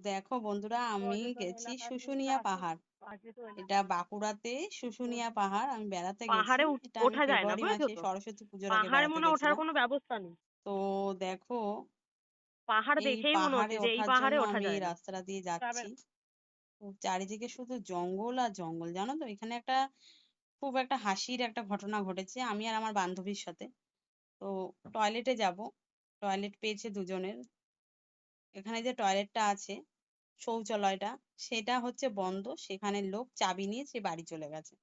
দেখো বন্ধুরা, আমি গেছি শুশুনিয়া পাহাড়। এটা বাঁকুড়াতে শুশুনিয়া পাহাড়। আমি বেড়াতে গেছি। পাহাড়ে এটা আমি ওঠা যায় না, ফেব্রুয়ারি বুঝেছো মাসে তো? সরস্বতী পুজোর আগে পাহাড়ে বেড়াতে মনে ওঠার গেছিলাম। কোনো ব্যবস্থা নেই। তো দেখো, পাহাড় এই দেখেই মনে পাহাড়ে হচ্ছে যে এই ওঠার জন্য পাহাড়ে ওঠা আমি এই যায় না। রাস্তাটা দিয়ে যাচ্ছি। তো চারিদিকে শুধু জঙ্গল আর জঙ্গল, জানো তো। এখানে খুব একটা হাসির একটা ঘটনা ঘটেছে আমি আর আমার বান্ধবীর সাথে। তো টয়লেটে যাব, টয়লেট পেয়েছে দুজনের। এখানে যে টয়লেটটা আছে, শৌচালয়টা, সেটা হচ্ছে বন্ধ। সেখানে লোক চাবি নিয়ে সে বাড়ি চলে গেছে।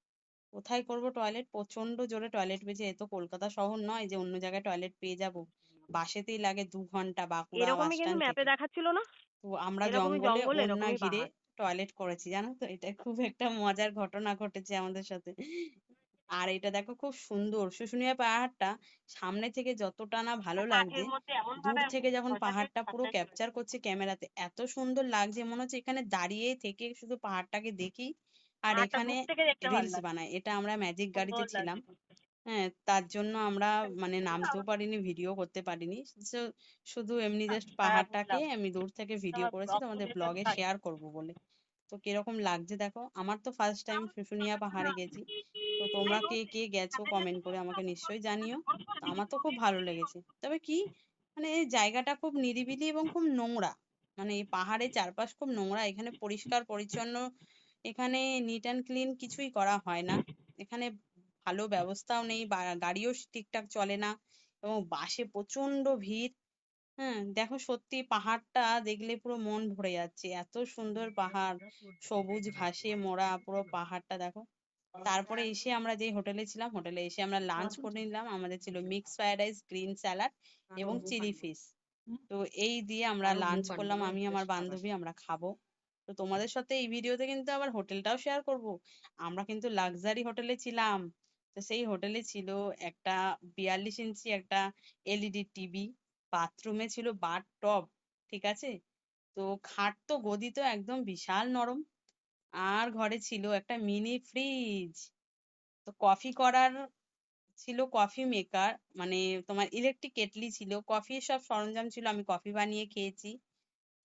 কোথায় করব টয়লেট? প্রচন্ড জোরে টয়লেট পেয়েছে। এ তো কলকাতা শহর নয় যে অন্য জায়গায় টয়লেট পেয়ে যাব। বাসেতেই লাগে 2 ঘন্টা বাঁকুড়া বাস এরকমই কিন্তু স্ট্যান্ড ম্যাপে থেকে। দেখাচ্ছিল না? তো আমরা এরকমই জঙ্গলে জঙ্গল, ওন্না এরকমই ঘিরে পাহাড়। টয়লেট করেছি, জানো তো। এটা খুব একটা মজার ঘটনা ঘটেছে আমাদের সাথে। আর এটা দেখো, খুব সুন্দর শুশুনিয়া পাহাড়টা। সামনে থেকে যতটা না ভালো লাগছে, কাঠের মধ্যে এমন দূর ভাবে থেকে যখন বসাতে পাহাড়টা পুরো ছাদটাই করে। ক্যাপচার করছে ক্যামেরাতে, এত সুন্দর লাগছে, মনে হচ্ছে এখানে দাঁড়িয়ে থেকে শুধু পাহাড়টাকে দেখি আর পাহাড়টা এখানে দূর থেকে দেখতে ভালো রিলস লাগছে। বানাই। এটা আমরা ম্যাজিক গাড়িতে সুন্দর ছিলাম। লাগছে দেখতে। হ্যাঁ, তার জন্য আমরা মানে নামতেও পারিনি, ভিডিও করতে পারিনি। শুধু এমনি জাস্ট হ্যাঁ, পাহাড়টাকে বুঝলাম। আমি দূর থেকে ভিডিও আমার করেছি ব্লগ তোমাদের তুলতে তো ব্লগে চাই। শেয়ার করব বলে। তো কিরকম লাগছে দেখো। আমার তো ফার্স্ট টাইম শুশুনিয়া পাহাড়ে গেছি। তো তোমরা কে কে গেছো কমেন্ট করে আমাকে নিশ্চয়ই জানিও। তো আমার তো খুব ভালো লেগেছে। তবে কি, মানে এই জায়গাটা খুব নিরিবিলি এবং খুব নোংরা। মানে এই পাহাড়ের চারপাশ খুব নোংরা। এখানে পরিষ্কার পরিচ্ছন্ন, এখানে নিট অ্যান্ড ক্লিন কিছুই করা হয় না। এখানে ভালো ব্যবস্থাও নেই, বা গাড়িও ঠিকঠাক চলে না, এবং বাসে প্রচন্ড ভিড়। হ্যাঁ, দেখো সত্যি পাহাড়টা দেখলে পুরো মন ভরে যাচ্ছে। এত সুন্দর পাহাড়, সবুজ ঘাসে মোড়া পুরো পাহাড়টা দেখো। তারপরে এসে আমরা যে হোটেলে ছিলাম, হোটেলে এসে আমরা লাঞ্চ করে নিলাম। আমাদের ছিল mix fried rice, green salad এবং চিলি ফিশ। তো এই দিয়ে আমরা লাঞ্চ করলাম, আমি আমার বান্ধবী, আমরা খাবো। তো তোমাদের সাথে এই ভিডিওতে কিন্তু আবার হোটেলটাও শেয়ার করব। আমরা কিন্তু লাক্সারি হোটেলে ছিলাম। তো সেই হোটেলে ছিল একটা 42 ইঞ্চি একটা এলইডি টিভি, বাথরুমে ছিল বাথ টব, ঠিক আছে। তো খাট তো গদি তো একদম বিশাল নরম। আর ঘরে ছিল একটা মিনি ফ্রিজ। তো কফি করার ছিল কফি মেকার, মানে তোমার ইলেকট্রিক কেটলি ছিল, কফির সব সরঞ্জাম ছিল, আমি কফি বানিয়ে খেয়েছি।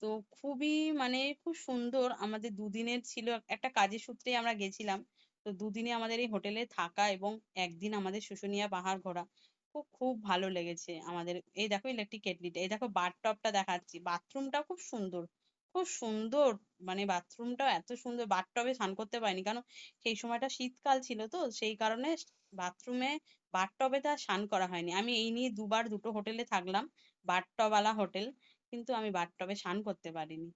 তো খুবই মানে খুব সুন্দর। আমাদের দুদিনের ছিল, একটা কাজের সূত্রে আমরা গেছিলাম। তো দুদিনে আমাদের এই হোটেলে থাকা এবং একদিন আমাদের শুশুনিয়া পাহাড় ঘোরা। খুব খুব ভালো লেগেছে আমাদের। এই দেখো ইলেকট্রিক কেটলিটা, এই দেখো বাথটবটা দেখাচ্ছি, বাথরুমটাও খুব সুন্দর, খুব সুন্দর। মানে বাথরুমটাও এত সুন্দর। বাথটবে স্নান করতে পারিনি, কারণ সেই সময়টা শীতকাল ছিল, তো সেই কারণে বাথরুমে বাথটবে তো আর স্নান করা হয়নি। আমি এই নিয়ে দুবার দুটো হোটেলে থাকলাম, বাথটবওয়ালা হোটেল, কিন্তু আমি বাথটবে স্নান করতে পারিনি।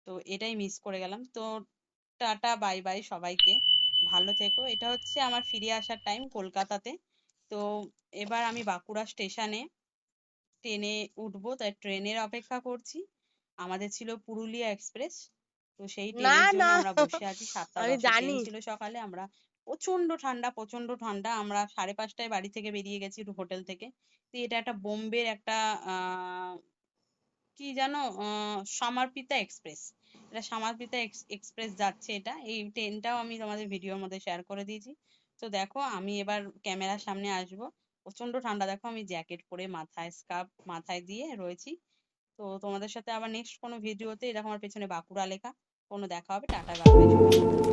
তো এটাই মিস করে গেলাম। তো টাটা বাই বাই সবাইকে, ভালো থেকো। এটা হচ্ছে আমার ফিরে আসার টাইম কলকাতাতে। তো এবার আমি বাঁকুড়া স্টেশনে ট্রেনে উঠবো, তাই ট্রেনের অপেক্ষা করছি। আমাদের ছিল পুরুলিয়া এক্সপ্রেস। তো সেই না ট্রেনের জন্য না, আমরা বসে আছি। আমি 7টা 10-এ ট্রেন জানি। ছিল সকালে। আমরা প্রচন্ড ঠান্ডা, প্রচন্ড ঠান্ডা। আমরা 5:30টায় বাড়ি থেকে বেরিয়ে গেছি হোটেল থেকে। তো এটা একটা বোম্বের একটা কি জানো, সমারপিতা এক্সপ্রেস। এটা সমারপিতা এক্সপ্রেস যাচ্ছে। এটা এই ট্রেনটাও আমি তোমাদের ভিডিওর মধ্যে শেয়ার করে দিয়েছি। তো দেখো, আমি এবার ক্যামেরার সামনে আসবো। প্রচন্ড ঠান্ডা, দেখো আমি জ্যাকেট পরে মাথায় স্কার্ফ মাথায় দিয়ে রয়েছি। তো তোমাদের সাথে আবার নেক্সট কোনো ভিডিওতে, এরকম আমার পেছনে বাঁকুড়া লেখা, কোনো দেখা হবে। টাটা বাই বাই সবাইকে।